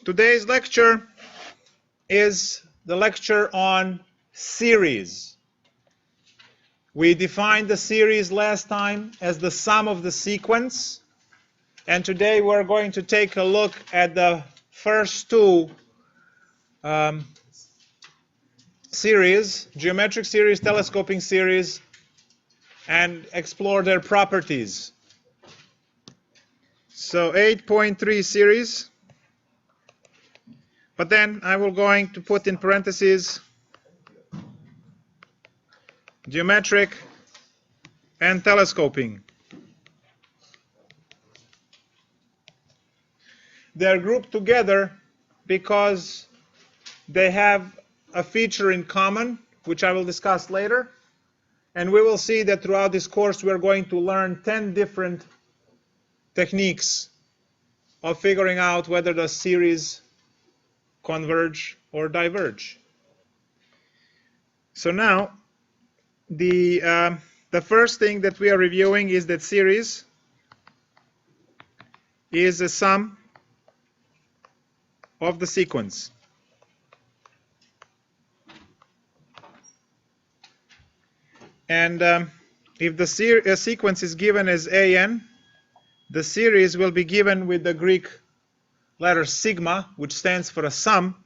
Today's lecture is the lecture on series. We defined the series last time as the sum of the sequence, and today we're going to take a look at the first two series, geometric series, telescoping series, and explore their properties. So 8.3 series, but then I will going to put in parentheses geometric and telescoping. They're grouped together because they have a feature in common, which I will discuss later. And we will see that throughout this course we are going to learn 10 different techniques of figuring out whether the series converge or diverge. So now the first thing that we are reviewing is that series is a sum of the sequence. And if the sequence is given as an, the series will be given with the Greek letter sigma, which stands for a sum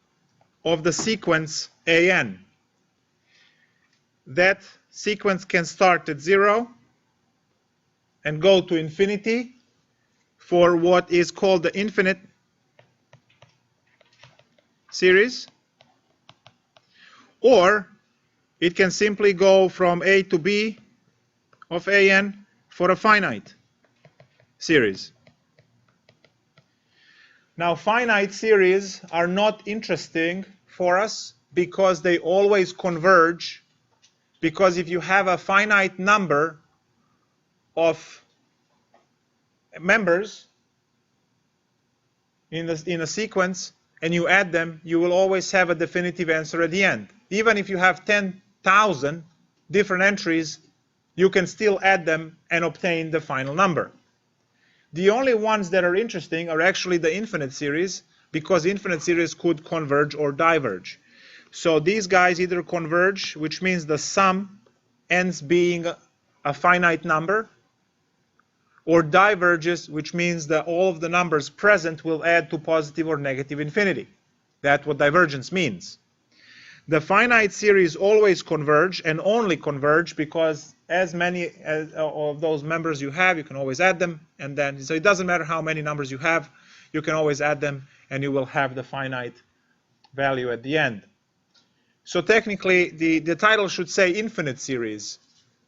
of the sequence an. That sequence can start at 0 and go to infinity for what is called the infinite series, or it can simply go from A to B of an for a finite series. Now, finite series are not interesting for us because they always converge, because if you have a finite number of members in a sequence and you add them, you will always have a definitive answer at the end. Even if you have 10,000 different entries, you can still add them and obtain the final number. The only ones that are interesting are actually the infinite series, because infinite series could converge or diverge. So these guys either converge, which means the sum ends being a finite number, or diverges, which means that all of the numbers present will add to positive or negative infinity. That's what divergence means. The finite series always converge and only converge because as many of those members you have, you can always add them, and then so it doesn't matter how many numbers you have, you can always add them and you will have the finite value at the end. So technically the title should say infinite series,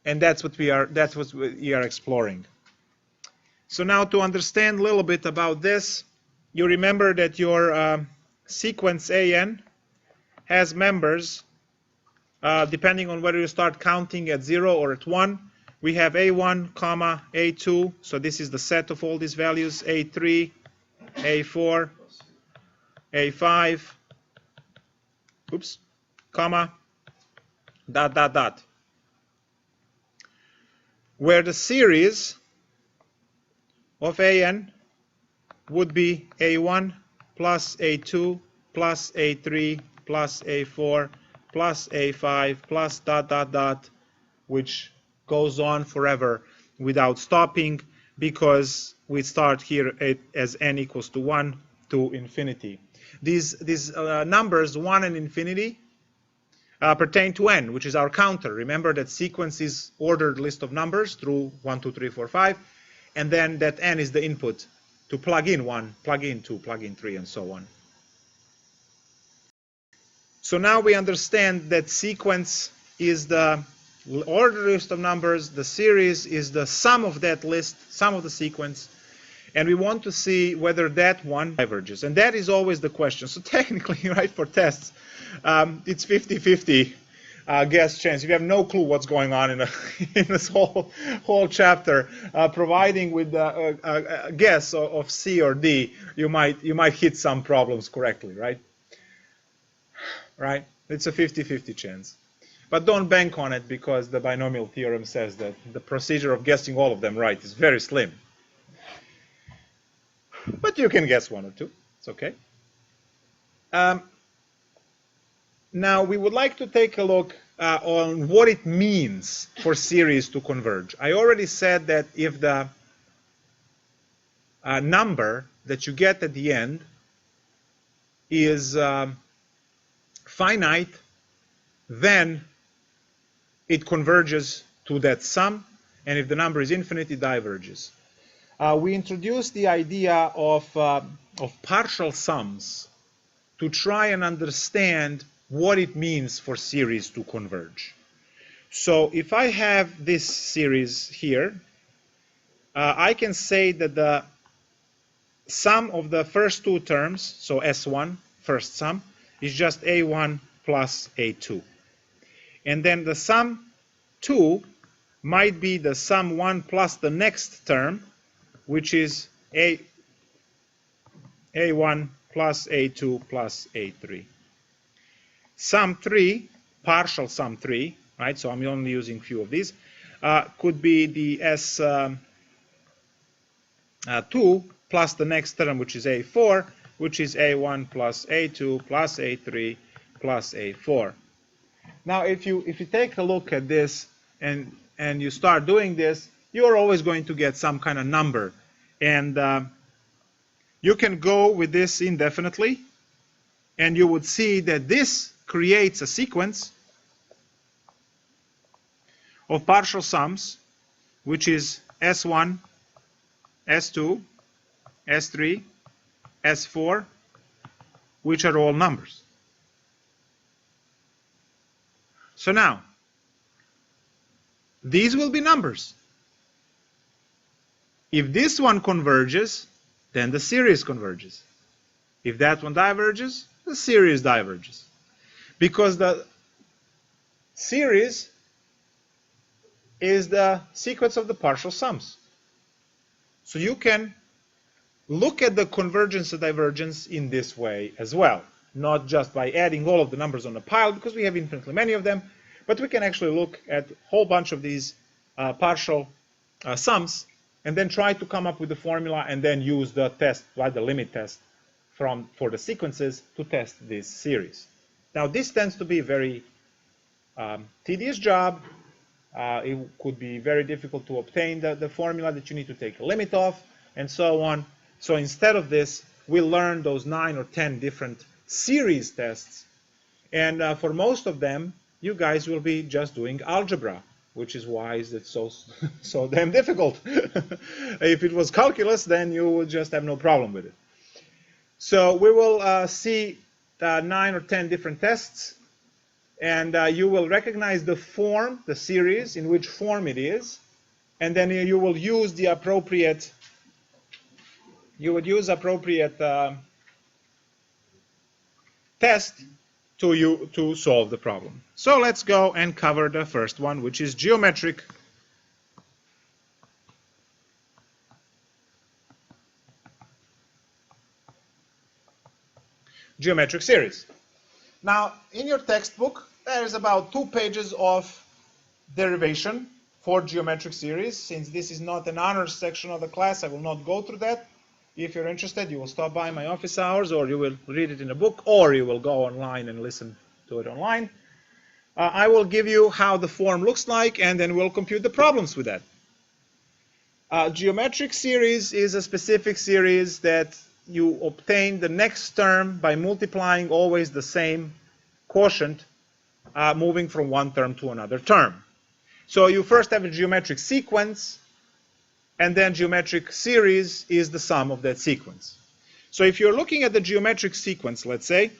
and that's what we are exploring. So now, to understand a little bit about this, you remember that your sequence an has members depending on whether you start counting at 0 or at 1. We have a1, comma, a2, so this is the set of all these values, a3, a4, a5, oops, comma, dot, dot, dot. Where the series of an would be a1 plus a2 plus a3 plus a4 plus a5 plus dot dot dot, which goes on forever without stopping, because we start here as n equals to 1 to infinity. These numbers 1 and infinity pertain to n, which is our counter. Remember that sequence is ordered list of numbers through 1, 2, 3, 4, 5. And then that n is the input to plug in 1, plug in 2, plug in 3, and so on. So now we understand that sequence is the ordered list of numbers, the series is the sum of that list, sum of the sequence, and we want to see whether that one diverges. And that is always the question. So technically, right, for tests, it's 50-50. Guess chance. If you have no clue what's going on in this whole chapter, providing with a guess of C or D, you might hit some problems correctly, right? Right? It's a 50-50 chance. But don't bank on it, because the binomial theorem says that the procedure of guessing all of them right is very slim. But you can guess one or two. It's okay. Now we would like to take a look on what it means for series to converge. I already said that if the number that you get at the end is finite, then it converges to that sum, and if the number is infinite, it diverges. We introduced the idea of partial sums to try and understand what it means for series to converge. So if I have this series here, I can say that the sum of the first two terms, so S1, first sum, is just A1 plus A2. And then the sum 2 might be the sum 1 plus the next term, which is A1 plus A2 plus A3. Sum 3, partial sum 3, right? So I'm only using a few of these, could be the S2 plus the next term, which is A4, which is A1 plus A2 plus A3 plus A4. Now, if you take a look at this and you start doing this, you're always going to get some kind of number. And you can go with this indefinitely, and you would see that this creates a sequence of partial sums, which is S1, S2, S3, S4, which are all numbers. So now, these will be numbers. If this one converges, then the series converges. If that one diverges, the series diverges. Because the series is the sequence of the partial sums. So you can look at the convergence and divergence in this way as well. Not just by adding all of the numbers on a pile, because we have infinitely many of them, but we can actually look at a whole bunch of these partial sums and then try to come up with the formula and then use the test, right, the limit test for the sequences to test this series. Now, this tends to be a very tedious job. It could be very difficult to obtain the formula that you need to take a limit of, and so on. So instead of this, we'll learn those 9 or 10 different series tests. And for most of them, you guys will be just doing algebra, which is why it's so damn difficult. If it was calculus, then you would just have no problem with it. So we will see 9 or 10 different tests, and you will recognize the form, the series, in which form it is, and then you will use the appropriate, test to solve the problem. So let's go and cover the first one, which is geometric series. Now, in your textbook, there is about 2 pages of derivation for geometric series. Since this is not an honors section of the class, I will not go through that. If you're interested, you will stop by my office hours, or you will read it in a book, or you will go online and listen to it online. I will give you how the form looks like, and then we'll compute the problems with that. Geometric series is a specific series that you obtain the next term by multiplying always the same quotient, moving from one term to another term. So you first have a geometric sequence, and then geometric series is the sum of that sequence. So if you're looking at the geometric sequence, let's say,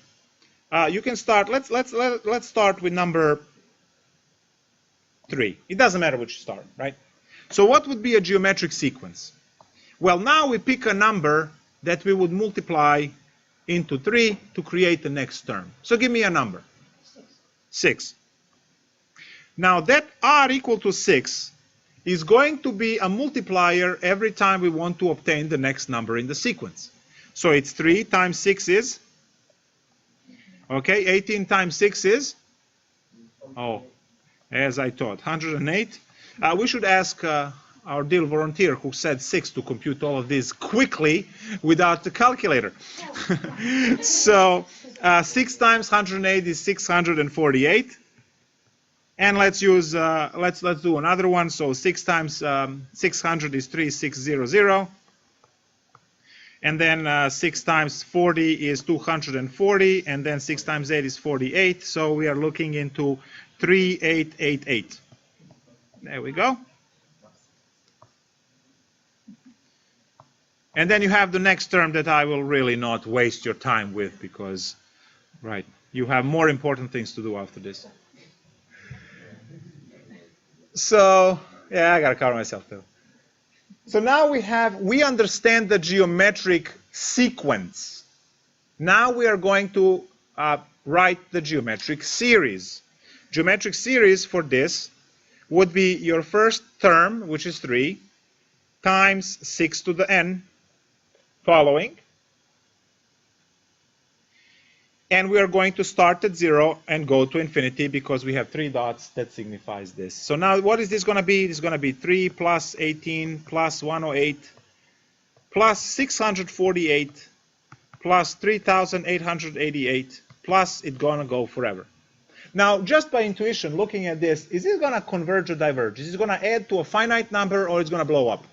you can start. Let's start with number 3. It doesn't matter which you start, right? So what would be a geometric sequence? Well, now we pick a number that we would multiply into 3 to create the next term. So give me a number. 6. Now that r equal to 6 is going to be a multiplier every time we want to obtain the next number in the sequence. So it's 3 times 6 is, okay, 18 times 6 is, oh, as I thought, 108. We should ask our dear volunteer who said 6 to compute all of these quickly without the calculator. So 6 times 108 is 648. And let's use let's do another one. So 6 times 600 is 3600. And then 6 times 40 is 240, and then 6 times 8 is 48. So we are looking into 3888. There we go. And then you have the next term that I will really not waste your time with because, right, you have more important things to do after this. So, yeah, I gotta cover myself too. So now we understand the geometric sequence. Now we are going to write the geometric series. Geometric series for this would be your first term, which is 3, times 6 to the n following. And we are going to start at 0 and go to infinity because we have 3 dots that signifies this. So now what is this going to be? It's going to be 3 plus 18 plus 108 plus 648 plus 3,888 plus it's going to go forever. Now, just by intuition, looking at this, is this going to converge or diverge? Is it going to add to a finite number or it's going to blow up?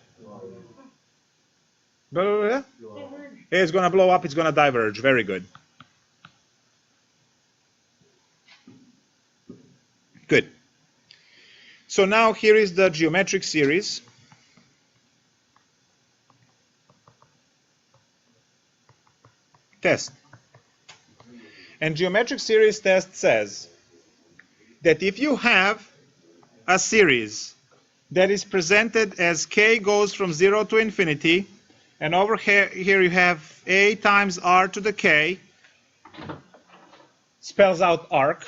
It's going to blow up, it's going to diverge. Very good. Good. So now here is the geometric series. Test. And geometric series test says that if you have a series that is presented as k goes from 0 to infinity, and over here you have a times r to the k, spells out arc,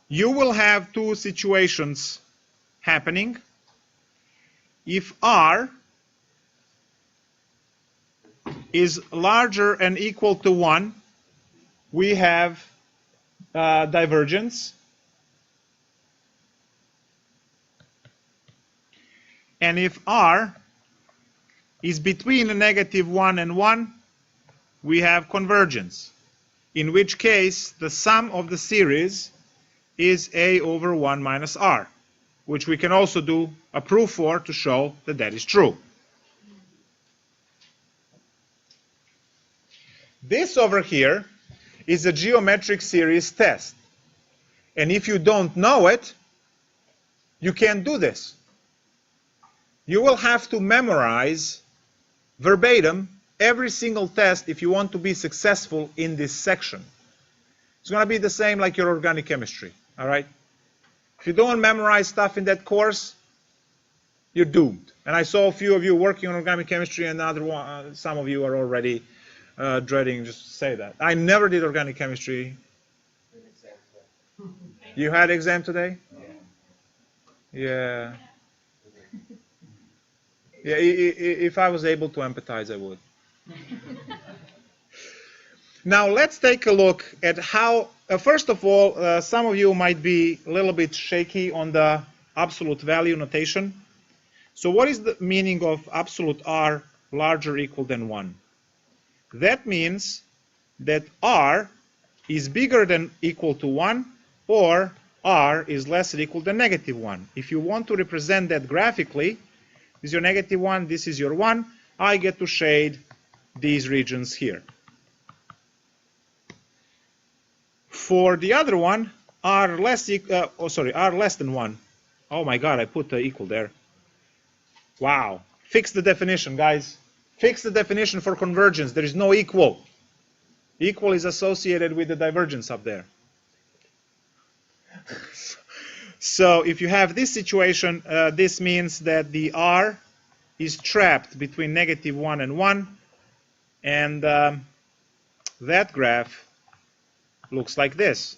you will have two situations happening. If r is larger and equal to 1, we have divergence. And if r is between a -1 and 1, we have convergence, in which case the sum of the series is a over 1 minus r, which we can also do a proof for to show that that is true. This over here is a geometric series test. And if you don't know it, you can't do this. You will have to memorize verbatim every single test if you want to be successful in this section. It's going to be the same like your organic chemistry, all right? If you don't memorize stuff in that course, you're doomed. And I saw a few of you working on organic chemistry, and some of you are already dreading just to say that. I never did organic chemistry. You had exam today? Yeah. Yeah, if I was able to empathize, I would. Now, let's take a look at how, first of all, some of you might be a little bit shaky on the absolute value notation. So what is the meaning of absolute r larger or equal than 1? That means that r is bigger than equal to 1, or r is less than equal than -1. If you want to represent that graphically, this is your -1, this is your 1, I get to shade these regions here. For the other one, r less than 1. Oh my god, I put the equal there. Wow. Fix the definition, guys. Fix the definition for convergence. There is no equal. Equal is associated with the divergence up there. So if you have this situation, this means that the r is trapped between -1 and 1, and that graph looks like this.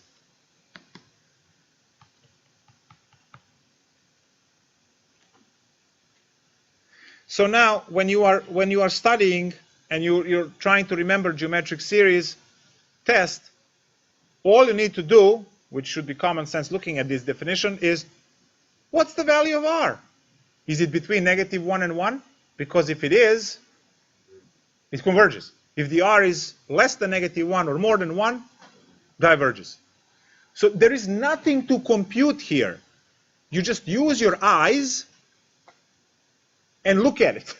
So now, when you are studying and you're trying to remember geometric series test, all you need to do, which should be common sense looking at this definition, is What's the value of r? Is it between -1 and 1? Because if it is, it converges. If the r is less than -1 or more than 1, diverges. So there is nothing to compute here. You just use your eyes and look at it.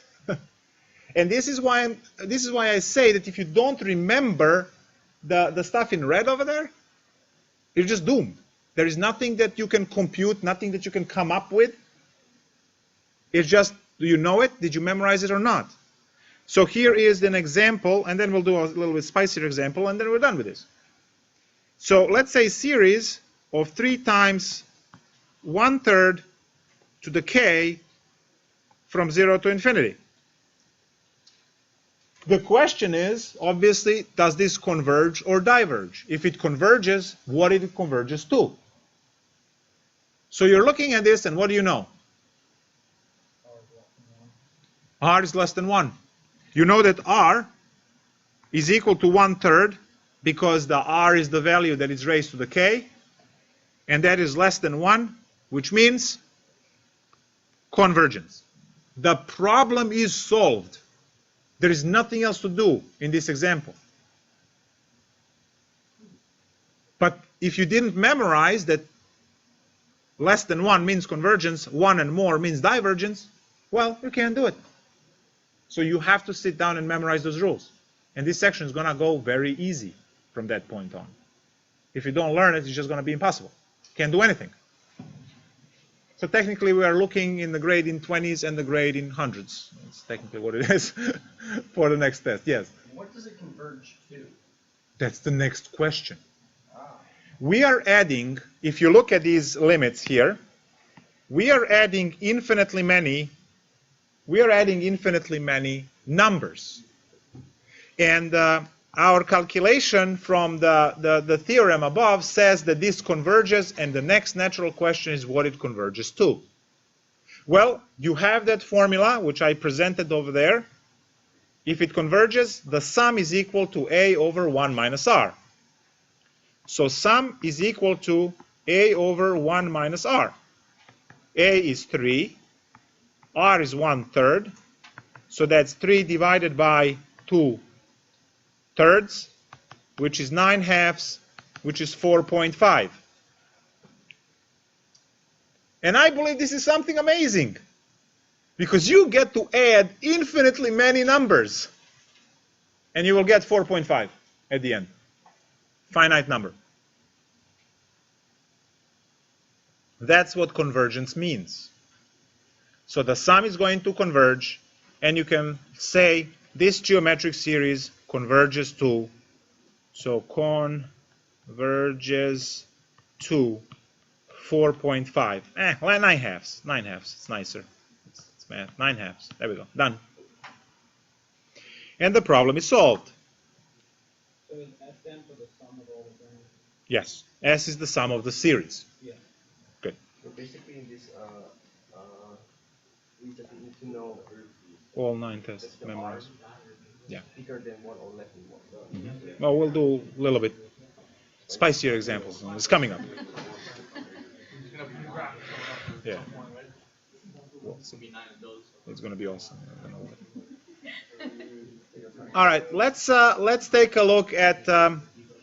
And this is why I say that if you don't remember the stuff in red over there, you're just doomed. There is nothing that you can compute, nothing that you can come up with. It's just, do you know it? Did you memorize it or not? So here is an example, and then we'll do a little bit spicier example, and then we're done with this. So let's say series of 3 times 1/3 to the k from 0 to infinity. The question is, obviously, does this converge or diverge? If it converges, what it converges to? So you're looking at this, and what do you know? R is less than 1. You know that R is equal to 1/3 because the R is the value that is raised to the k, and that is less than 1, which means convergence. The problem is solved. There is nothing else to do in this example. But if you didn't memorize that less than 1 means convergence, 1 and more means divergence, well, you can't do it. So you have to sit down and memorize those rules. And this section is going to go very easy from that point on. If you don't learn it, it's just going to be impossible. Can't do anything. So technically, we are looking in the grade in 20s and the grade in 100s. That's technically what it is for the next test. Yes? What does it converge to? That's the next question. We are adding, if you look at these limits here, we are adding infinitely many numbers. And our calculation from the theorem above says that this converges, and the next natural question is what it converges to. Well, you have that formula, which I presented over there. If it converges, the sum is equal to a over 1 minus r. So sum is equal to a over 1 minus r. A is 3, r is 1/3, so that's 3 divided by 2/3, which is 9/2, which is 4.5. And I believe this is something amazing, because you get to add infinitely many numbers, and you will get 4.5 at the end. Finite number. That's what convergence means. So the sum is going to converge, and you can say this geometric series converges to, so converges to 4.5. Well, 9/2. 9/2. It's nicer. It's math. 9/2. There we go. Done. And the problem is solved. So is S then for the sum of all the variables? Yes. S is the sum of the series. Yeah. Good. So basically, in this, we just need to know All 9 tests memorized. Yeah. bigger than 1 or less than 1. Well, we'll do a little bit spicier examples. It's coming up. Yeah. It's going to be awesome. All right. Let's take a look at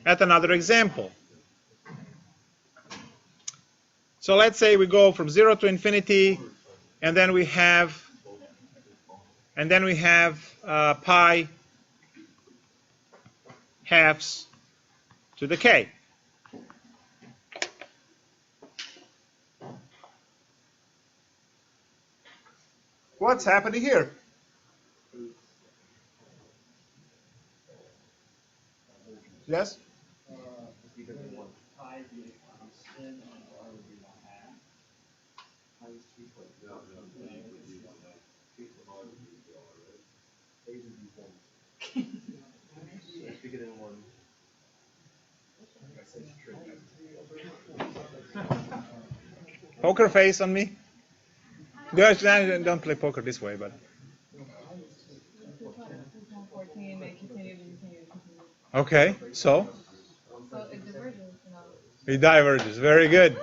another example. So let's say we go from 0 to infinity, and then we have pi halves to the k. What's happening here? Yes? Bigger than 1. Pi would be a constant, and r would be 1/2. Pi is 3.0. So it's bigger than 1. Poker face on me? Don't play poker this way, but. Okay, so? So it diverges. It diverges. Very good.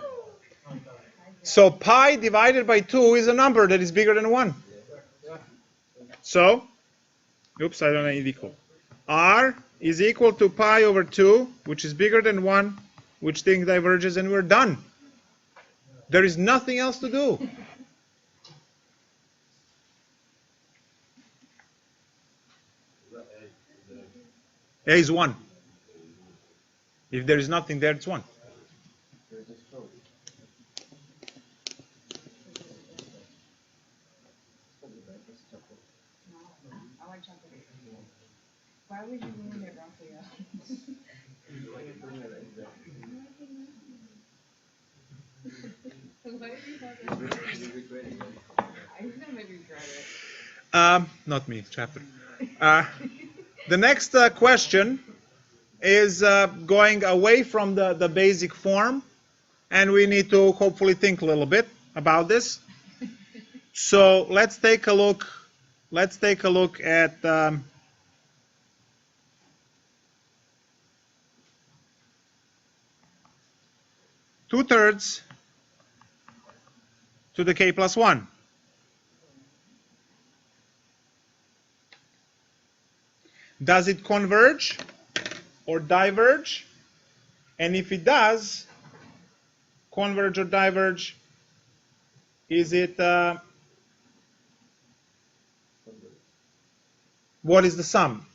So pi divided by 2 is a number that is bigger than 1. So, oops, I don't need equal. R is equal to pi over 2, which is bigger than 1, which thing diverges, and we're done. There is nothing else to do. A is 1. If there is nothing there, it's 1. I like chocolate. Why would you ruin it, Raphael? Why did you talk about it? He's gonna make me regret it. Not me, chapter. The next question is going away from the basic form, and we need to hopefully think a little bit about this. So let's take a look. Let's take a look at 2/3 to the k plus 1. Does it converge or diverge? And if it does converge or diverge, is it what is the sum?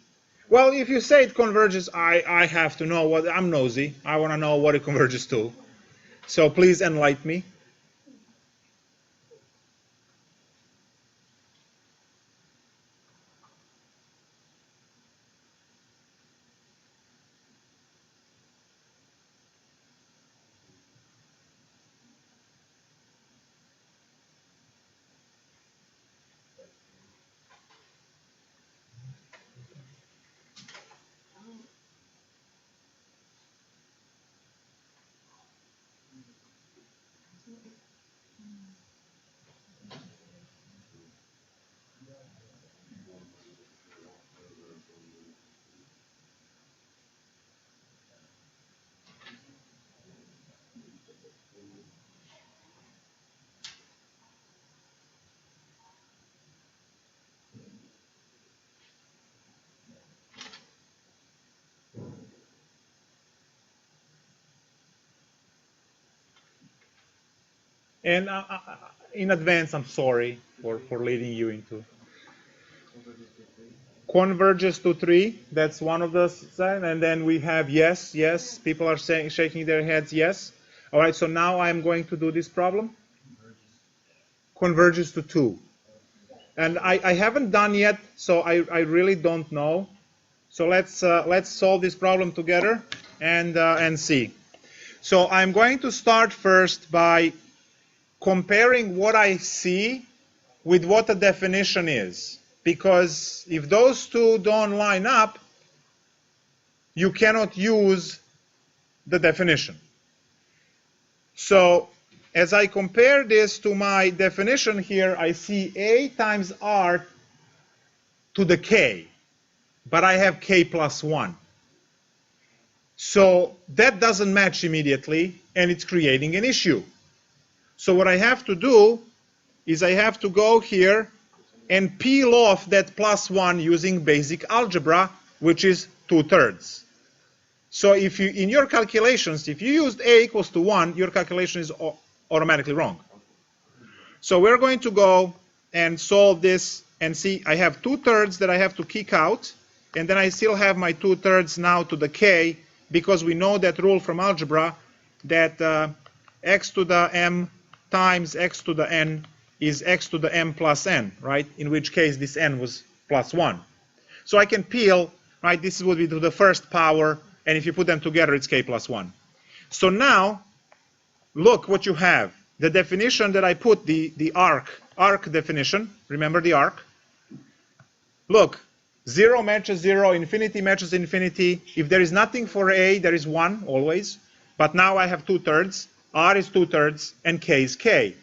Well, if you say it converges, I have to know what. I'm nosy. I want to know what it converges to. So please enlighten me. And in advance, I'm sorry for leading you into. Converges to 3. That's one of the signs. And then we have yes, yes. People are saying, shaking their heads, yes. All right, so now I'm going to do this problem. Converges to 2. And I haven't done yet, so I really don't know. So let's solve this problem together and see. So I'm going to start first by comparing what I see with what the definition is. Because if those two don't line up, you cannot use the definition. So as I compare this to my definition here, I see A times R to the K, but I have K plus 1. So that doesn't match immediately, and it's creating an issue. So what I have to do is I have to go here and peel off that plus 1 using basic algebra, which is 2/3. So if you, in your calculations, if you used A equals to 1, your calculation is automatically wrong. So we're going to go and solve this and see I have 2/3 that I have to kick out, and then I still have my 2/3 now to the K, because we know that rule from algebra that x to the m times x to the n is x to the m plus n, right? In which case this n was plus 1. So I can peel, right? This would be to the first power, and if you put them together, it's k plus 1. So now, look what you have. The definition that I put, the arc definition, remember the arc? Look, 0 matches 0, infinity matches infinity. If there is nothing for A, there is 1 always. But now I have 2/3, R is 2/3, and K is K.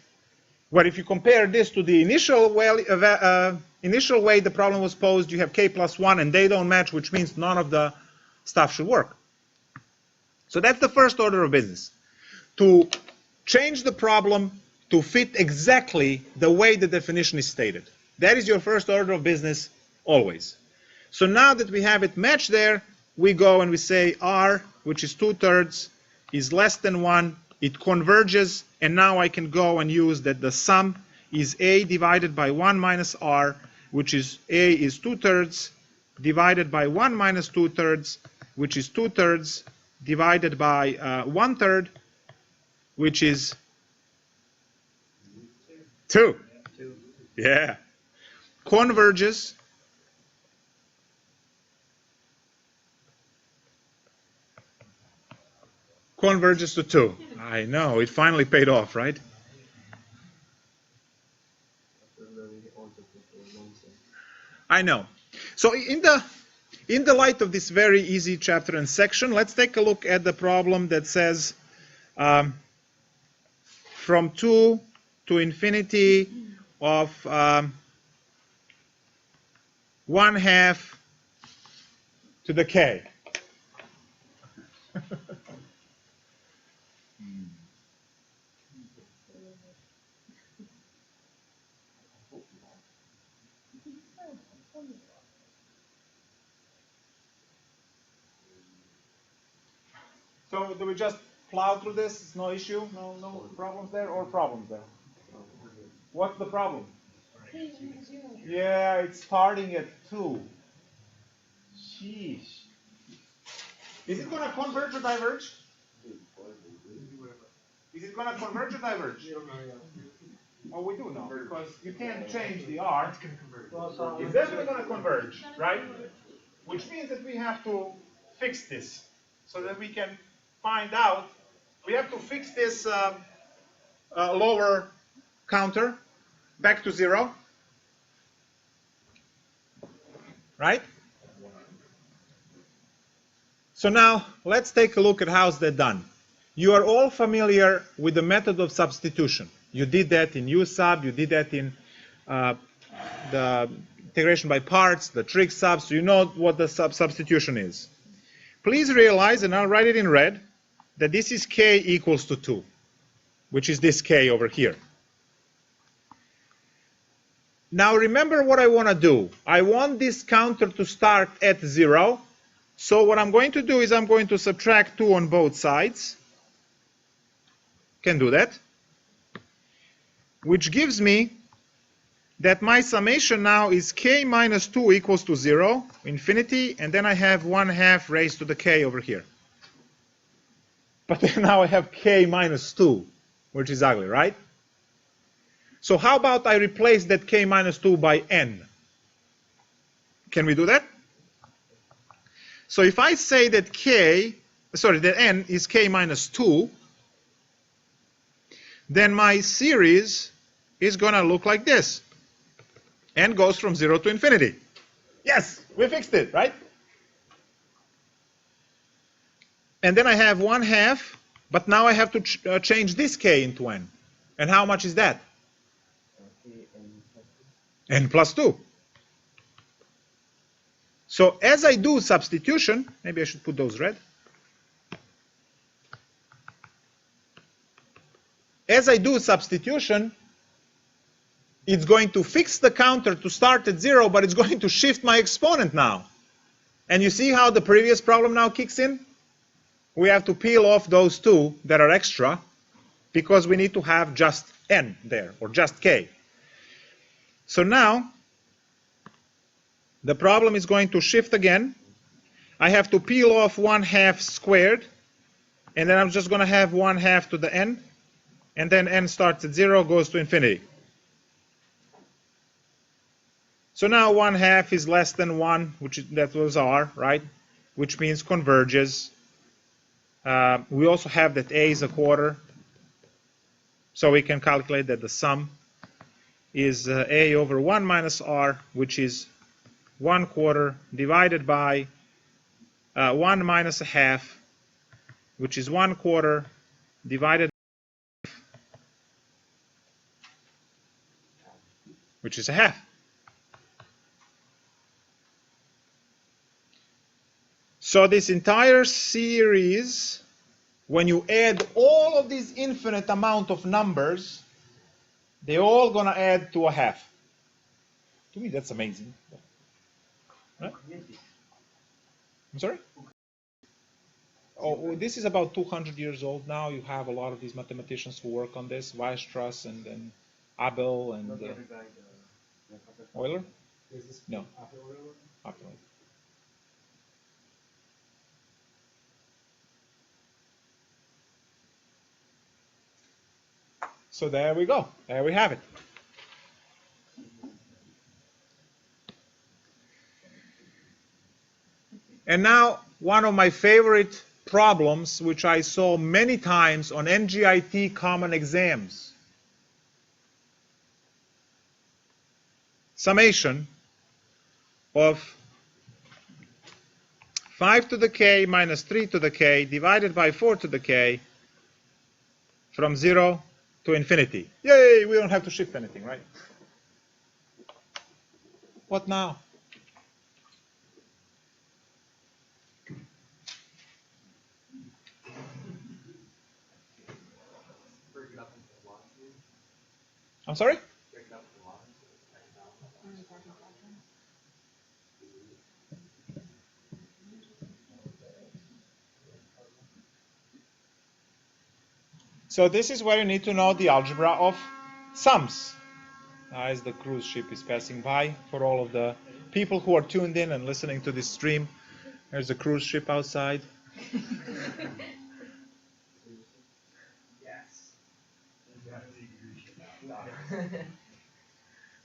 But if you compare this to the initial way the problem was posed, you have K plus 1, and they don't match, which means none of the stuff should work. So that's the first order of business. To change the problem to fit exactly the way the definition is stated. That is your first order of business always. So now that we have it matched there, we go and we say R, which is 2/3, is less than 1. It converges, and now I can go and use that the sum is A divided by 1 minus R, which is A is 2/3, divided by 1 minus 2/3, which is 2/3, divided by 1/3, which is 2. Yeah. Converges. Converges to 2. I know, it finally paid off, right? I know. So in the light of this very easy chapter and section, let's take a look at the problem that says from 2 to infinity of 1/2 to the k. So do we just plow through this? It's no issue? No problems there or problems there? What's the problem? Yeah, it's starting at 2. Sheesh. Is it going to converge or diverge? Is it going to converge or diverge? Oh, we do know, because you can't change the R. It's definitely going to converge, right? Which means that we have to fix this so that we can find out. We have to fix this lower counter back to 0, right? So now let's take a look at how's that done. You are all familiar with the method of substitution. You did that in USUB, you did that in the integration by parts, the trig sub, so you know what the substitution is. Please realize, and I'll write it in red, that this is k equals to 2, which is this k over here. Now remember what I want to do. I want this counter to start at 0. So what I'm going to do is I'm going to subtract 2 on both sides. Can do that. Which gives me that my summation now is k minus 2 equals to 0, infinity, and then I have 1/2 raised to the k over here. But then now I have k minus 2, which is ugly, right? So how about I replace that k minus 2 by n? Can we do that? So if I say that that n is k minus 2, then my series is going to look like this. N goes from 0 to infinity. Yes, we fixed it, right? And then I have 1/2, but now I have to change this k into n. And how much is that? N plus 2. So as I do substitution, maybe I should put those red. As I do substitution, it's going to fix the counter to start at 0, but it's going to shift my exponent now. And you see how the previous problem now kicks in? We have to peel off those 2 that are extra because we need to have just n there, or just k. So now, the problem is going to shift again. I have to peel off 1/2 squared, and then I'm just going to have 1/2 to the n, and then n starts at 0, goes to infinity. So now 1/2 is less than 1, that was R, right? Which means converges. We also have that A is a quarter, so we can calculate that the sum is A over 1 minus R, which is 1/4 divided by 1 minus 1/2, which is 1/4 divided by 1/2, which is 1/2. So this entire series, when you add all of these infinite amount of numbers, they're all going to add to a half. To me, that's amazing. Right? I'm sorry? Oh, this is about 200 years old now. You have a lot of these mathematicians who work on this, Weierstrass and Abel and Euler? No. After Euler. So there we go. There we have it. And now, one of my favorite problems, which I saw many times on NGIT common exams. Summation of 5 to the k minus 3 to the k divided by 4 to the k from 0 to infinity. Yay, we don't have to shift anything, right? What now? I'm sorry? So this is where you need to know the algebra of sums. As the cruise ship is passing by, for all of the people who are tuned in and listening to this stream, there's a cruise ship outside.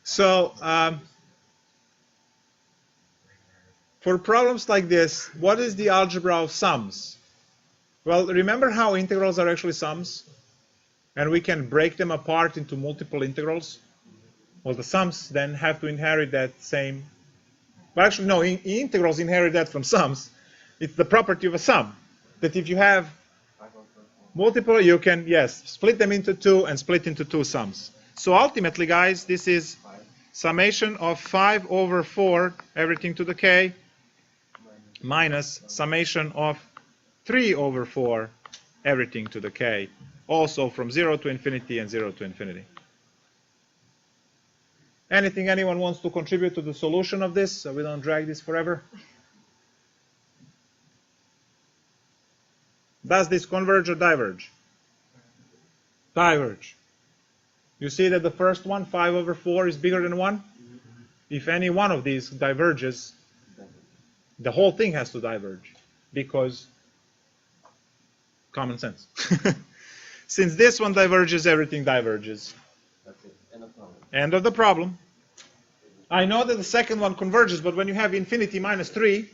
So for problems like this, what is the algebra of sums? Well, remember how integrals are actually sums? And we can break them apart into multiple integrals? Well, the sums then have to inherit that same. Well, actually, no, integrals inherit that from sums. It's the property of a sum, that if you have multiple, you can, yes, split them into two and split into two sums. So ultimately, guys, this is summation of 5 over 4, everything to the k, minus summation of 3 over 4, everything to the k, also from 0 to infinity and 0 to infinity. Anything anyone wants to contribute to the solution of this, so we don't drag this forever? Does this converge or diverge? Diverge. You see that the first one, 5 over 4, is bigger than 1? If any one of these diverges, the whole thing has to diverge, because common sense. Since this one diverges, everything diverges. That's it. End of problem. End of the problem. I know that the second one converges, but when you have infinity minus 3,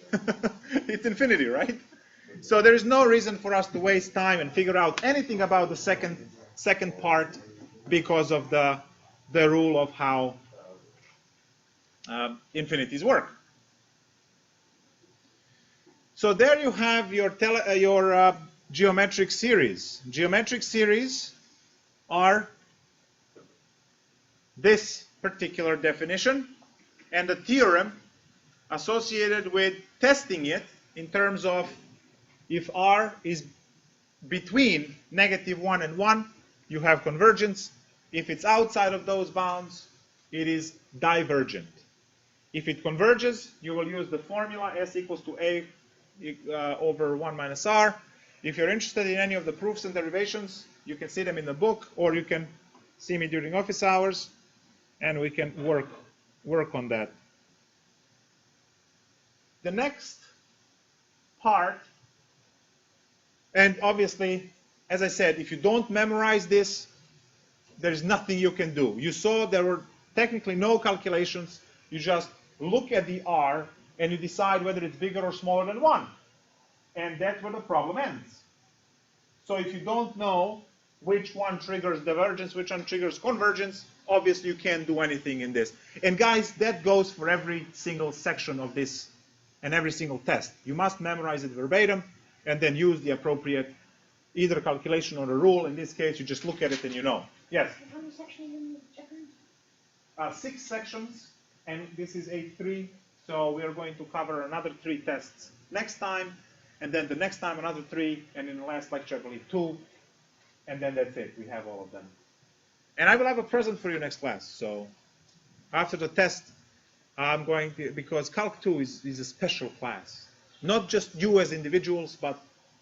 it's infinity, right? So there is no reason for us to waste time and figure out anything about the second part because of the rule of how infinities work. So there you have your geometric series. Geometric series are this particular definition and the theorem associated with testing it in terms of if R is between -1 and 1, you have convergence. If it's outside of those bounds, it is divergent. If it converges, you will use the formula S equals to A over 1 minus R. If you're interested in any of the proofs and derivations, you can see them in the book, or you can see me during office hours, and we can work on that. The next part, and obviously, as I said, if you don't memorize this, there's nothing you can do. You saw there were technically no calculations. You just look at the R and you decide whether it's bigger or smaller than 1. And that's where the problem ends. So if you don't know which one triggers divergence, which one triggers convergence, obviously you can't do anything in this. And guys, that goes for every single section of this and every single test. You must memorize it verbatim and then use the appropriate either calculation or a rule. In this case, you just look at it and you know. Yes? How many sections in the chapter? 6 sections, and this is 8.3. So we are going to cover another 3 tests next time, and then the next time another 3, and in the last lecture I believe 2, and then that's it. We have all of them. And I will have a present for you next class. So after the test, I'm going to, because Calc 2 is a special class. Not just you as individuals, but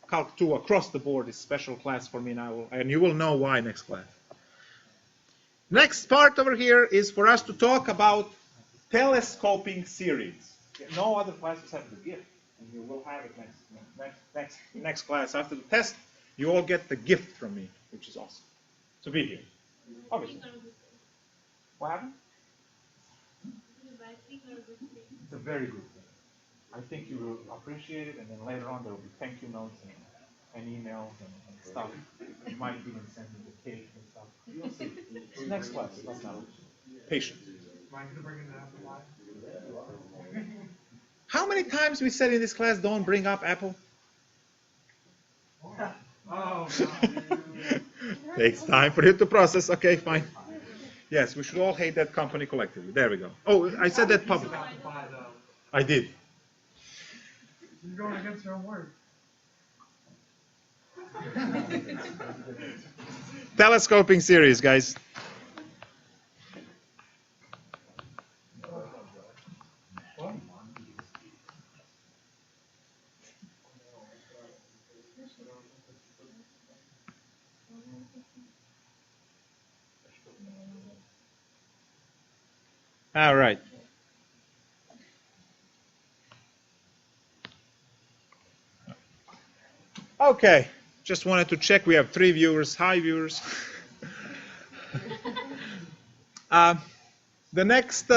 Calc 2 across the board is special class for me now, and you will know why next class. Next part over here is for us to talk about telescoping series. No other classes have the gift, and you will have it next class. After the test, you all get the gift from me, which is awesome. To be here. Obviously. What happened? It's a very good thing. I think you will appreciate it, and then later on there will be thank you notes and emails and stuff. You might even send me the cake and stuff. You'll see. It's next class. That's not patient. How many times we said in this class, don't bring up Apple? Oh. Takes time for you to process. Okay, fine. Yes, we should all hate that company collectively. There we go. Oh, I said that publicly. I did. You're going against your own word. Telescoping series, guys. All right. Okay. Just wanted to check. We have 3 viewers. Hi, viewers. The next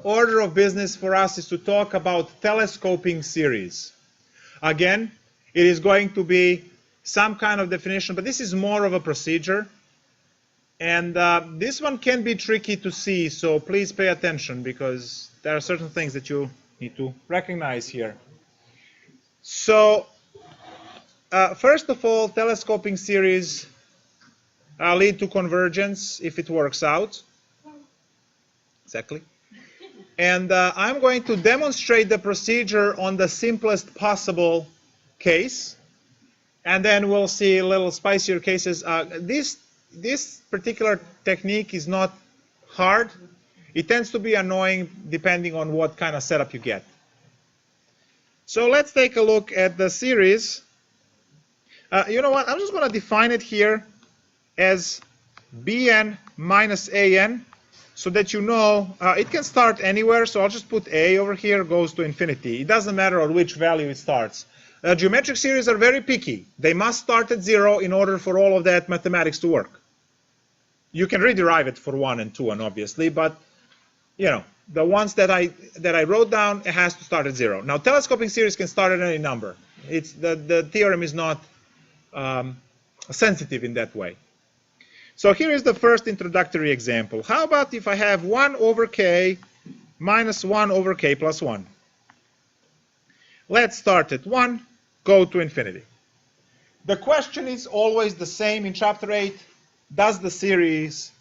order of business for us is to talk about telescoping series. Again, it is going to be some kind of definition, but this is more of a procedure. And this one can be tricky to see, so please pay attention because there are certain things that you need to recognize here. So, first of all, telescoping series lead to convergence if it works out. Exactly. And I'm going to demonstrate the procedure on the simplest possible case. And then we'll see a little spicier cases. This particular technique is not hard. It tends to be annoying depending on what kind of setup you get. So let's take a look at the series. You know what? I'm just going to define it here as Bn minus An so that you know it can start anywhere. So I'll just put A over here, goes to infinity. It doesn't matter at which value it starts. Geometric series are very picky. They must start at 0 in order for all of that mathematics to work. You can rederive it for 1 and 2, and obviously, but you know the ones that I wrote down, it has to start at 0. Now, telescoping series can start at any number. It's the theorem is not sensitive in that way. So here is the first introductory example. How about if I have 1 over k minus 1 over k plus 1? Let's start at 1, go to infinity. The question is always the same in chapter 8. Does the series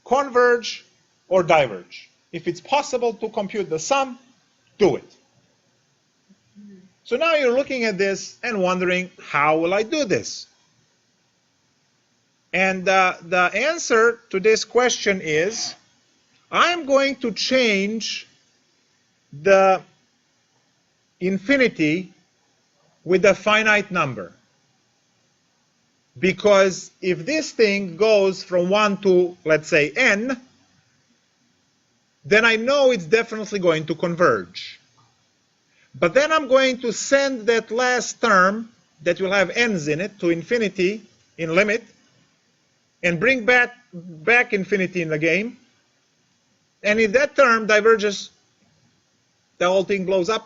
converge or diverge? If it's possible to compute the sum, do it. So now you're looking at this and wondering, how will I do this? And the answer to this question is, I'm going to change the infinity with a finite number. Because if this thing goes from 1 to, let's say, n, then I know it's definitely going to converge. But then I'm going to send that last term that will have n's in it to infinity in limit and bring back infinity in the game. And if that term diverges, the whole thing blows up.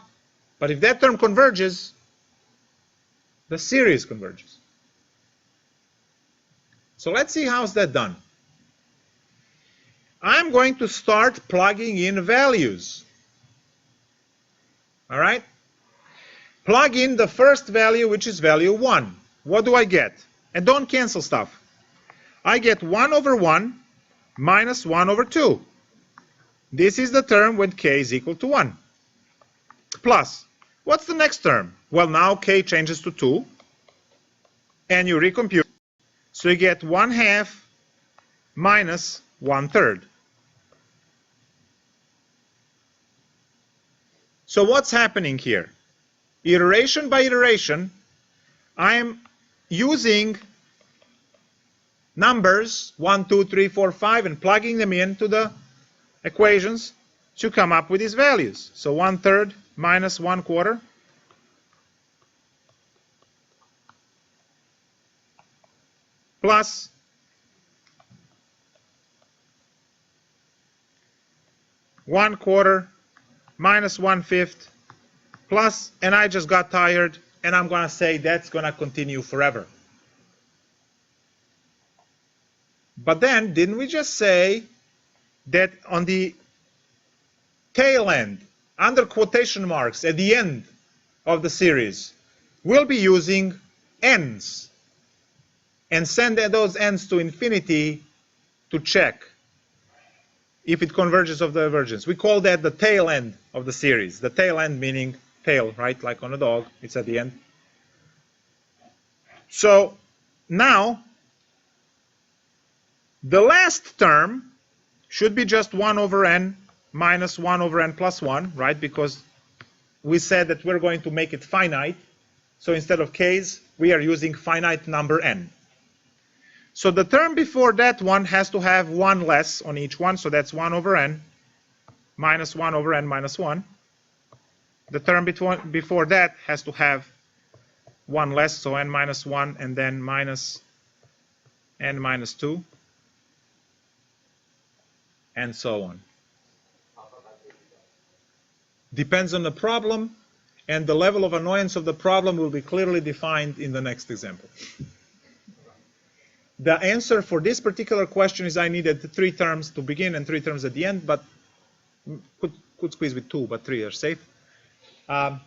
But if that term converges, the series converges. So let's see how's that done. I'm going to start plugging in values. All right? Plug in the first value, which is value 1. What do I get? And don't cancel stuff. I get 1 over 1 minus 1 over 2. This is the term when k is equal to 1. Plus, what's the next term? Well, now k changes to 2. And you recompute. So you get 1/2 minus 1/3. So what's happening here? Iteration by iteration, I am using numbers 1, 2, 3, 4, 5 and plugging them into the equations to come up with these values. So 1/3 minus 1/4 plus 1/4 minus 1/5 plus, and I just got tired and I'm going to say that's going to continue forever. But then, didn't we just say that on the tail end, under quotation marks, at the end of the series, we'll be using n's and send those n's to infinity to check if it converges of the divergence. We call that the tail end of the series. The tail end meaning tail, right? Like on a dog, it's at the end. So now, the last term should be just 1/n minus 1/n plus 1, right? Because we said that we're going to make it finite. So instead of k's, we are using finite number n. So the term before that one has to have 1 less on each one. So that's 1/n minus 1/n minus 1. The term before that has to have 1 less, so n minus 1, and then minus n minus 2. And so on. Depends on the problem, and the level of annoyance of the problem will be clearly defined in the next example. The answer for this particular question is I needed 3 terms to begin and 3 terms at the end, but could squeeze with 2, but 3 are safe. I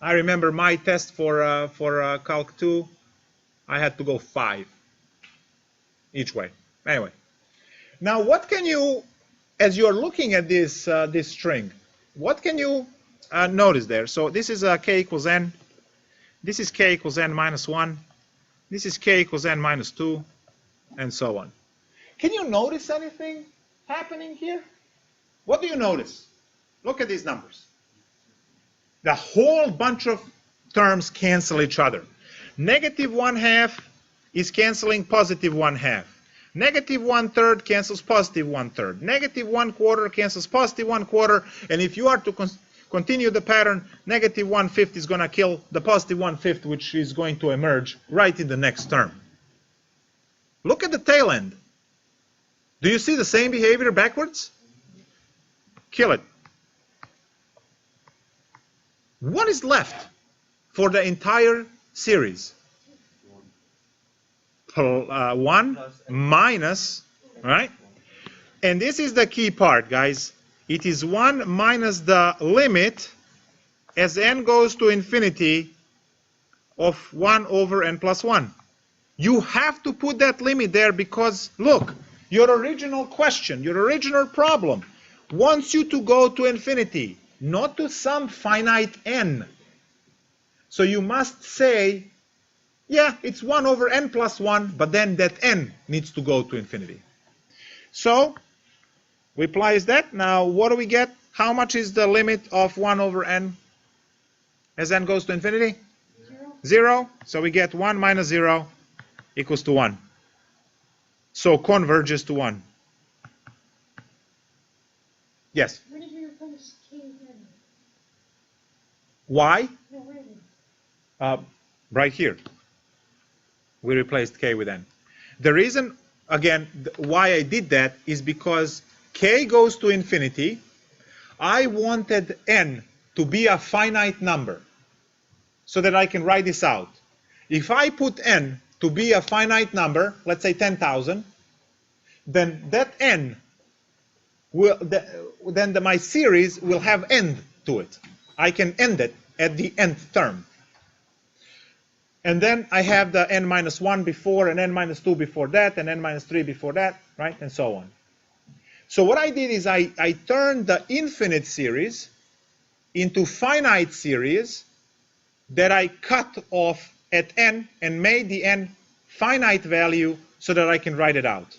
remember my test for Calc 2, I had to go 5 each way. Anyway. Now, what can you, as you're looking at this this string, what can you notice there? So this is k equals n. This is k equals n minus 1. This is k equals n minus 2, and so on. Can you notice anything happening here? What do you notice? Look at these numbers. The whole bunch of terms cancel each other. Negative 1/2 is canceling positive 1/2. Negative 1/3 cancels positive 1/3. Negative 1/4 cancels positive 1/4. And if you are to continue the pattern, negative 1/5 is going to kill the positive 1/5, which is going to emerge right in the next term. Look at the tail end. Do you see the same behavior backwards? Kill it. What is left for the entire series? 1 minus, right? And this is the key part, guys. It is 1 minus the limit as n goes to infinity of 1/n plus 1. You have to put that limit there because, look, your original question, your original problem wants you to go to infinity, not to some finite n. So you must say, yeah, it's 1/n plus 1, but then that n needs to go to infinity. So we place that. Now, what do we get? How much is the limit of 1/n as n goes to infinity? 0. So we get 1 minus 0 equals to 1. So converges to 1. Yes? Where did you replace k with n? Why? No, where did it? Right here. We replaced k with n. The reason, again, why I did that is because k goes to infinity. I wanted n to be a finite number so that I can write this out. If I put n to be a finite number, let's say 10,000, then that n will, my series will have end to it. I can end it at the nth term. And then I have the n minus 1 before, and n minus 2 before that, and n minus 3 before that, right? And so on. So what I did is I turned the infinite series into finite series that I cut off at n and made the n finite value so that I can write it out.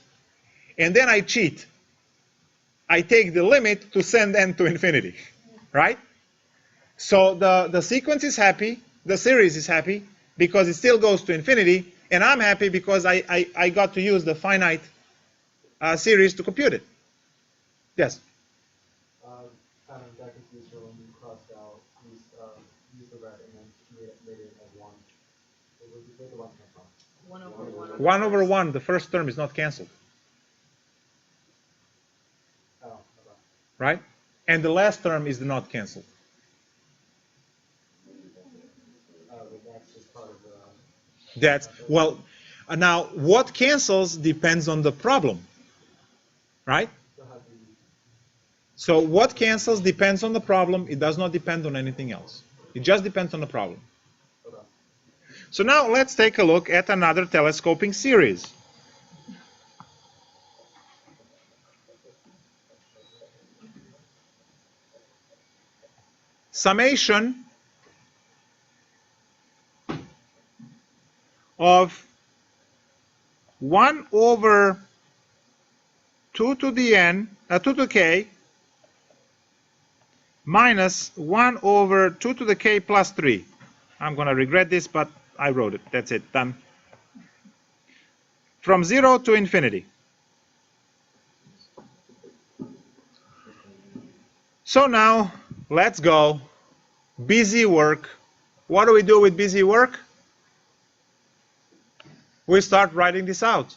and then I cheat. I take the limit to send n to infinity, right? So the sequence is happy, the series is happy, because it still goes to infinity, and I'm happy because I got to use the finite series to compute it. Yes? Kind of got confused when you crossed out, used the red, and then made it as 1. Where the 1 come from? 1 over 1. 1 over 1, the first term is not cancelled, Oh, okay. right? And the last term is not cancelled. That's just part of the... That's, well, now what cancels depends on the problem, right? So how do you... So what cancels depends on the problem. It does not depend on anything else. It just depends on the problem. Okay. So now let's take a look at another telescoping series. Summation of 1 over 2 to the n, 2 to the k, minus 1 over 2 to the k plus 3. I'm going to regret this, but I wrote it. That's it. Done. From 0 to infinity. So now, let's go. Busy work. What do we do with busy work? We start writing this out.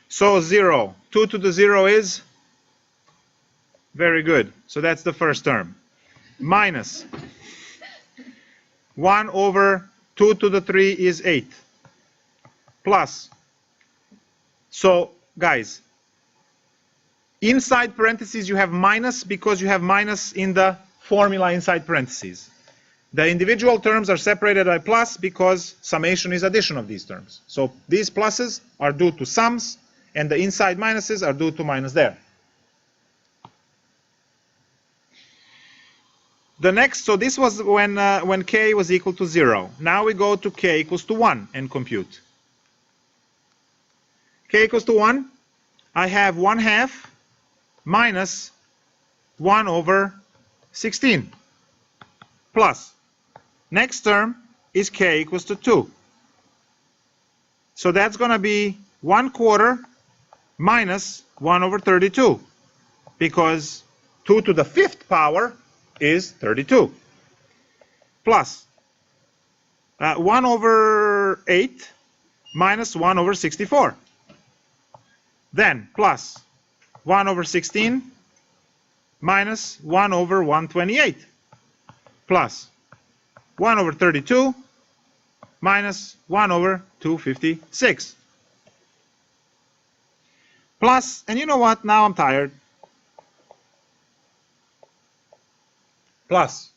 So 0. 2 to the 0 is? Very good. So that's the first term. Minus 1 over 2 to the 3 is 8. Plus. So, guys, inside parentheses you have minus because you have minus in the formula inside parentheses. The individual terms are separated by plus because summation is addition of these terms. So these pluses are due to sums, and the inside minuses are due to minus there. The next, so this was when k was equal to 0. Now we go to k equals to 1 and compute. K equals to 1, I have 1/2 minus 1 over 16 plus. Next term is k equals to 2. So that's going to be 1/4 minus 1 over 32, because 2 to the 5th power is 32, plus 1 over 8 minus 1 over 64. Then plus 1 over 16 minus 1 over 128, plus 1 over 32 minus 1 over 256. Plus, and you know what? Now I'm tired. Plus.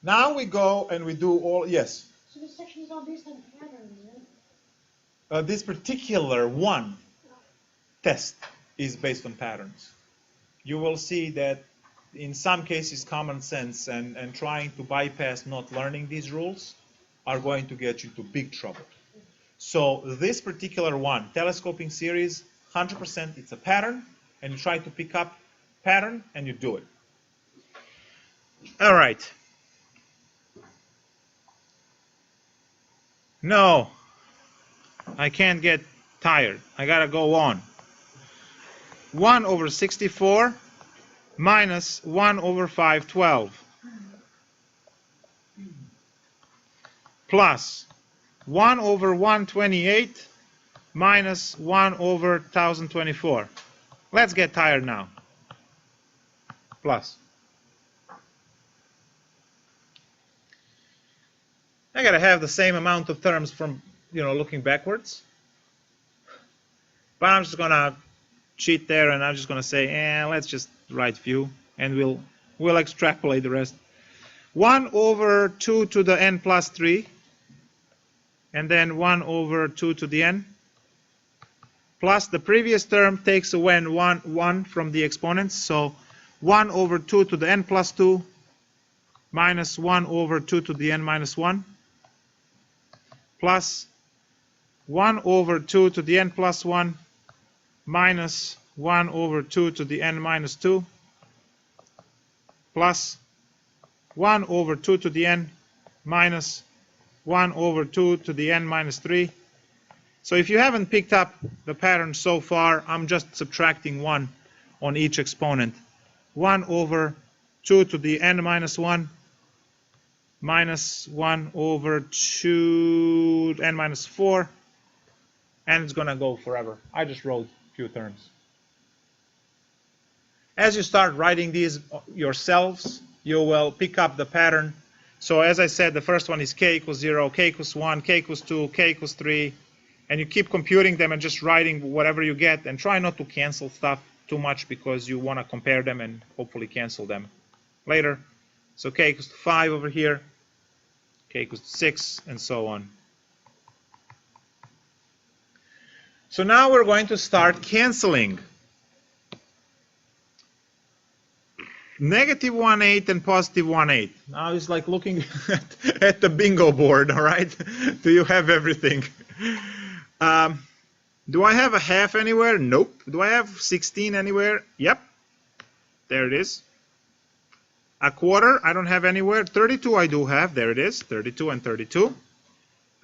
Now we go and we do all, yes? So this section is all based on patterns, right? This particular one test is based on patterns. You will see that in some cases common sense and trying to bypass not learning these rules are going to get you into big trouble. So this particular one, telescoping series, 100% it's a pattern, and you try to pick up pattern and you do it. All right. No, I can't get tired. I gotta go on. 1 over 64 minus 1 over 512 plus 1 over 128 minus 1 over 1024. Let's get tired now. Plus. I gotta have the same amount of terms from, looking backwards. But I'm just gonna cheat there, and I'm just gonna say, let's just write few, and we'll extrapolate the rest. 1 over 2 to the n plus 3, and then 1 over 2 to the n, plus the previous term takes away 1 from the exponents, so 1 over 2 to the n plus 2 minus 1 over 2 to the n minus 1, plus 1 over 2 to the n plus 1 minus 1 over 2 to the n minus 2 plus 1 over 2 to the n minus 1 over 2 to the n minus 3. So if you haven't picked up the pattern so far, I'm just subtracting 1 on each exponent. 1 over 2 to the n minus 1 minus 1 over 2 n minus 4, and it's going to go forever. I just wrote a few terms. As you start writing these yourselves, you will pick up the pattern. So as I said, the first one is k equals 0, k equals 1, k equals 2, k equals 3, and you keep computing them and just writing whatever you get, and try not to cancel stuff too much because you want to compare them and hopefully cancel them later. So k equals to 5 over here, k equals to 6, and so on. So now we're going to start canceling. Negative 1/8 and positive 1/8. Now it's like looking at the bingo board, all right? Do you have everything? Do I have a half anywhere? Nope. Do I have 16 anywhere? Yep. There it is. A quarter, I don't have anywhere. 32 I do have. There it is. 32 and 32.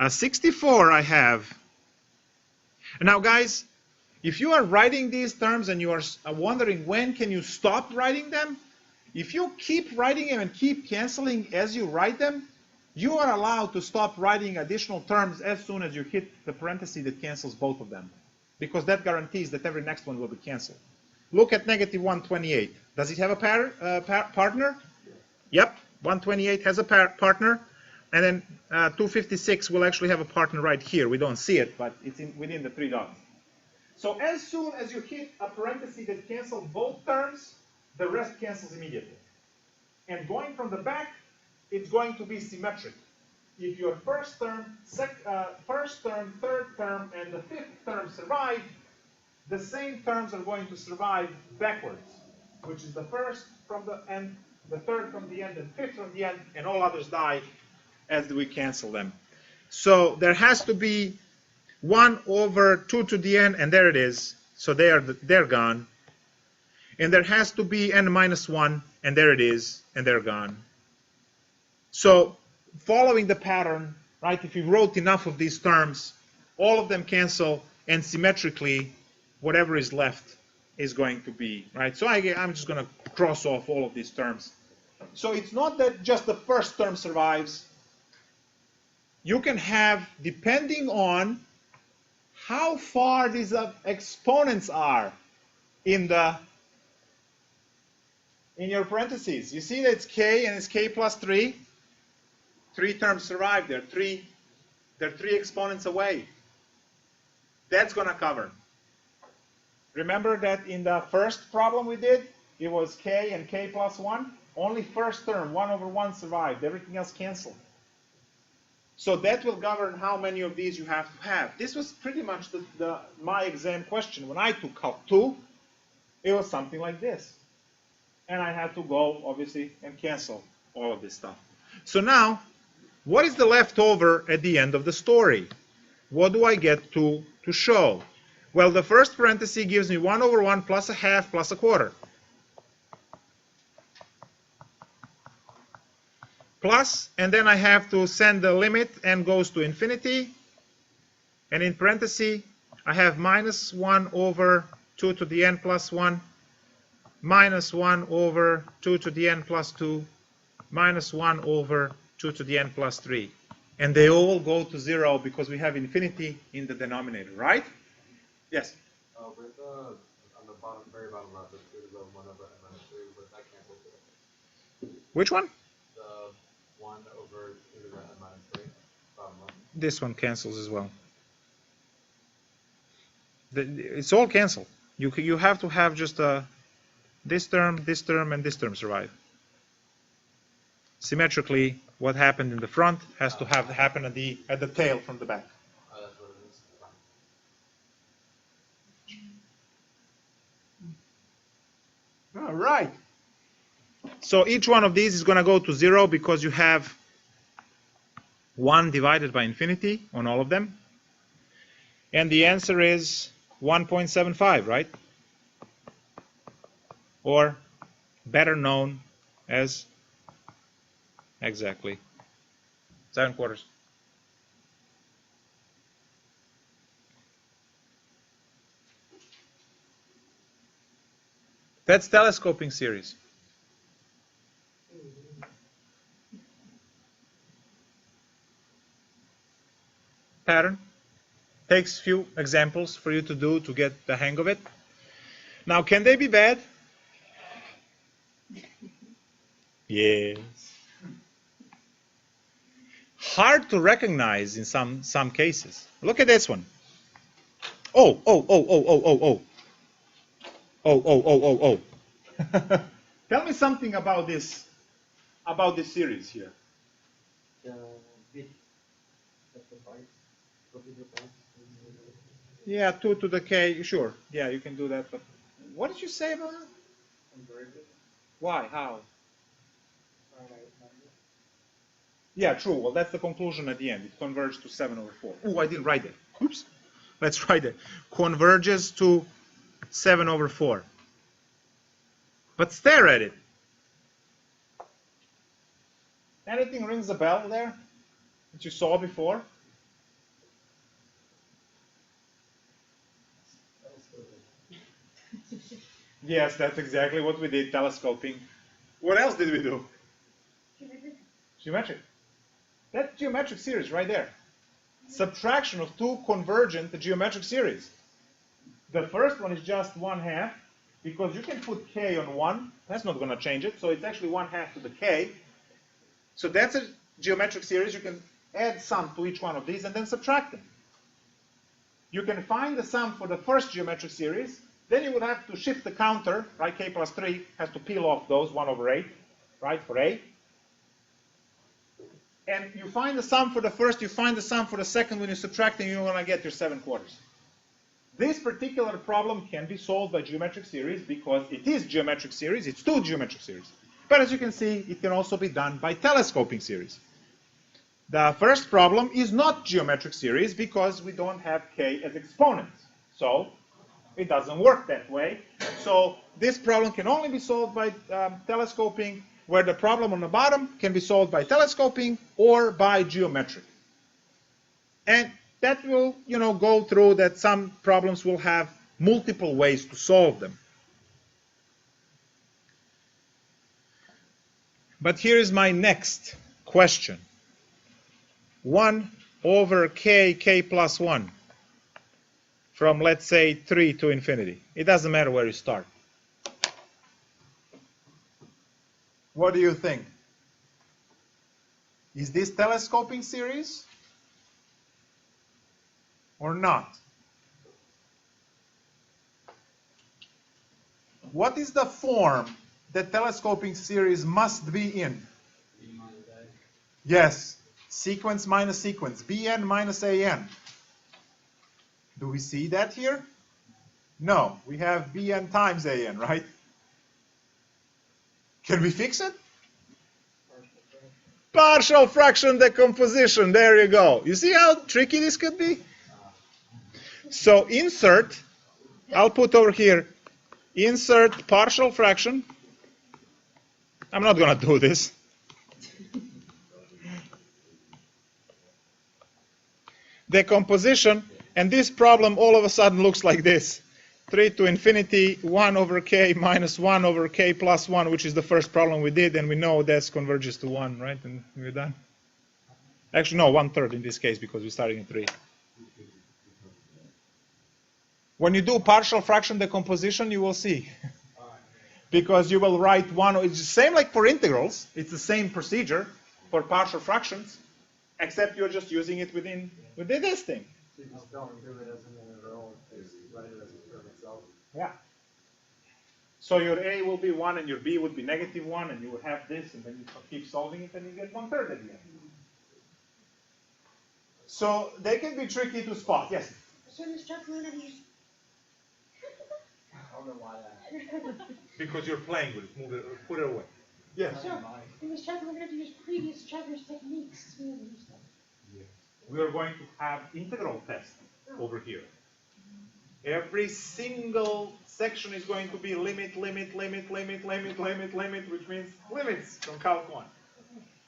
64 I have. Now, guys, if you are writing these terms and you are wondering when can you stop writing them, if you keep writing them and keep canceling as you write them, you are allowed to stop writing additional terms as soon as you hit the parenthesis that cancels both of them, because that guarantees that every next one will be canceled. Look at negative 128. Does it have a partner? Yep, 128 has a partner, and then 256 will actually have a partner right here. We don't see it, but it's within the 3 dots. So as soon as you hit a parenthesis that cancels both terms, the rest cancels immediately. And going from the back, it's going to be symmetric. If your first term, third term, and the fifth term survive, the same terms are going to survive backwards, which is the first from the end, the third from the end, and fifth from the end, and all others die as we cancel them. So there has to be 1 over 2 to the n, and there it is. So they're gone. And there has to be n minus 1, and there it is, and they're gone. So following the pattern, right, if you wrote enough of these terms, all of them cancel, and symmetrically, whatever is left is going to be, right? So I'm just going to cross off all of these terms. So it's not that just the first term survives. You can have, depending on how far these exponents are in your parentheses. You see that it's k and it's k plus 3. 3 terms survive. They're three exponents away. That's going to cover. Remember that in the first problem we did, it was k and k plus 1. Only first term, 1 over 1 survived. Everything else canceled. So that will govern how many of these you have to have. This was pretty much my exam question. When I took Calc 2, it was something like this. And I had to go, obviously, and cancel all of this stuff. So now, what is the leftover at the end of the story? What do I get to show? Well, the first parenthesis gives me 1 over 1 plus a half plus a quarter. Plus, and then I have to send the limit, n goes to infinity. And in parentheses, I have minus 1 over 2 to the n plus 1, minus 1 over 2 to the n plus 2, minus 1 over 2 to the n plus 3. And they all go to 0 because we have infinity in the denominator, right? Yes? With on the bottom, very bottom left, it's 1 over n minus 3, but that cancels it. Which one? The 1 over 2 to the n minus 3, bottom left. This one cancels as well. It's all canceled. You have to have just this term, and this term survive. Symmetrically, what happened in the front has to have happen at the tail from the back. That's what it is. All right. So each one of these is going to go to 0 because you have 1 divided by infinity on all of them. And the answer is 1.75, right? Or better known as exactly 7/4. That's telescoping series. Pattern. Takes few examples for you to do to get the hang of it. Now, can they be bad? Yes. Hard to recognize in some cases. Look at this one. Oh. Tell me something about this series here. Bit. That's the bytes. What is the bytes? Yeah, 2 to the k, sure. Yeah, you can do that. But what did you say about that? Converted. Why? How? Finite number. Yeah, true. Well, that's the conclusion at the end. It converges to 7/4. Oh, I didn't write it. Oops. Let's write it. Converges to 7/4. But stare at it. Anything rings a bell there that you saw before? Yes, that's exactly what we did, telescoping. What else did we do? Geometric. That's geometric series right there. Subtraction of two convergent geometric series. The first one is just 1/2, because you can put k on 1. That's not going to change it, so it's actually 1/2 to the k. So that's a geometric series. You can add sum to each one of these and then subtract them. You can find the sum for the first geometric series. Then you would have to shift the counter, right? K plus 3 has to peel off those 1/8, right, for A. And you find the sum for the first, you find the sum for the second. When you subtract them, you're going to get your 7/4. This particular problem can be solved by geometric series because it is geometric series. It's two geometric series. But as you can see, it can also be done by telescoping series. The first problem is not geometric series because we don't have k as exponents. So it doesn't work that way. So this problem can only be solved by telescoping, where the problem on the bottom can be solved by telescoping or by geometric. And that will, go through that some problems will have multiple ways to solve them. But here is my next question. 1/k plus 1 from, let's say, 3 to infinity. It doesn't matter where you start. What do you think? Is this telescoping series or not? What is the form that telescoping series must be in? Yes, sequence minus sequence, Bn minus An. Do we see that here? No, we have Bn times An, right? Can we fix it? Partial fraction decomposition, there you go. You see how tricky this could be? So insert, I'll put over here, insert partial fraction. I'm not going to do this. Decomposition, and this problem all of a sudden looks like this. 3 to infinity, 1/k minus 1/k plus 1, which is the first problem we did, and we know that converges to 1, right? And we're done. Actually, no, 1/3 in this case, because we're starting at 3. When you do partial fraction decomposition, you will see. Because you will write one, it's the same like for integrals. It's the same procedure for partial fractions, except you're just using it within this thing. So you just don't do it as an integral, just write it as a term itself. Yeah. So your A will be 1 and your B would be -1, and you would have this, and then you keep solving it, and you get 1/3 at the end. So they can be tricky to spot. Yes? So this chuck one of these. I don't know why that. Because you're playing with it. Move it, put it away. Yes. So in this chapter, we're going to use previous chapters' techniques. We are going to have integral tests. over here. Every single section is going to be limit, limit, limit, limit, limit, limit, limit, which means limits from Calc 1,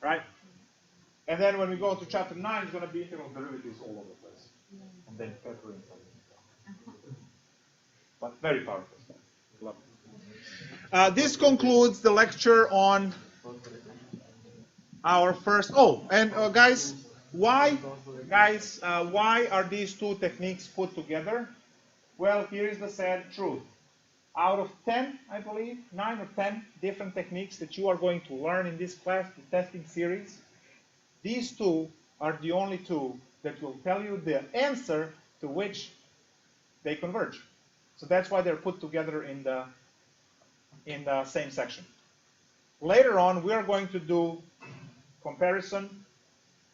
right? And then when we go to chapter 9, it's going to be integral derivatives all over the place. And then pepper and something. But very powerful stuff. Love it. This concludes the lecture on our first. Oh, and guys, why are these two techniques put together? Well, here is the sad truth. Out of 10, I believe, 9 or 10 different techniques that you are going to learn in this class, the testing series, these two are the only two that will tell you the answer to which they converge. So that's why they're put together in the same section. Later on, we are going to do comparison,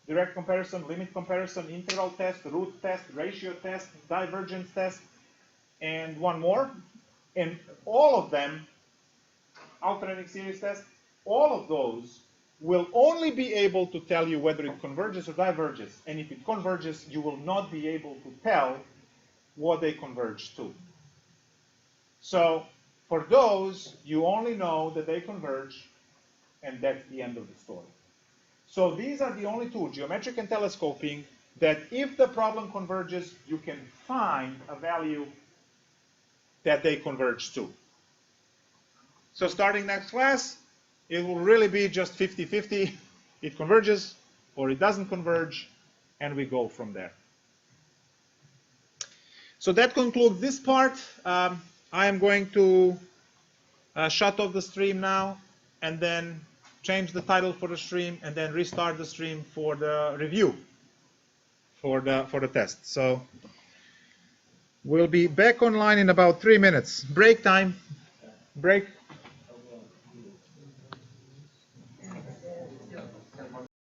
direct comparison, limit comparison, integral test, root test, ratio test, divergence test, and one more. And all of them, alternating series test, all of those will only be able to tell you whether it converges or diverges. And if it converges, you will not be able to tell what they converge to. So for those, you only know that they converge, and that's the end of the story. So these are the only two, geometric and telescoping, that if the problem converges, you can find a value that they converge to. So starting next class, it will really be just 50-50. It converges or it doesn't converge, and we go from there. So that concludes this part. I am going to shut off the stream now, and then change the title for the stream, and then restart the stream for the review for the test. So we'll be back online in about 3 minutes. Break time. Break.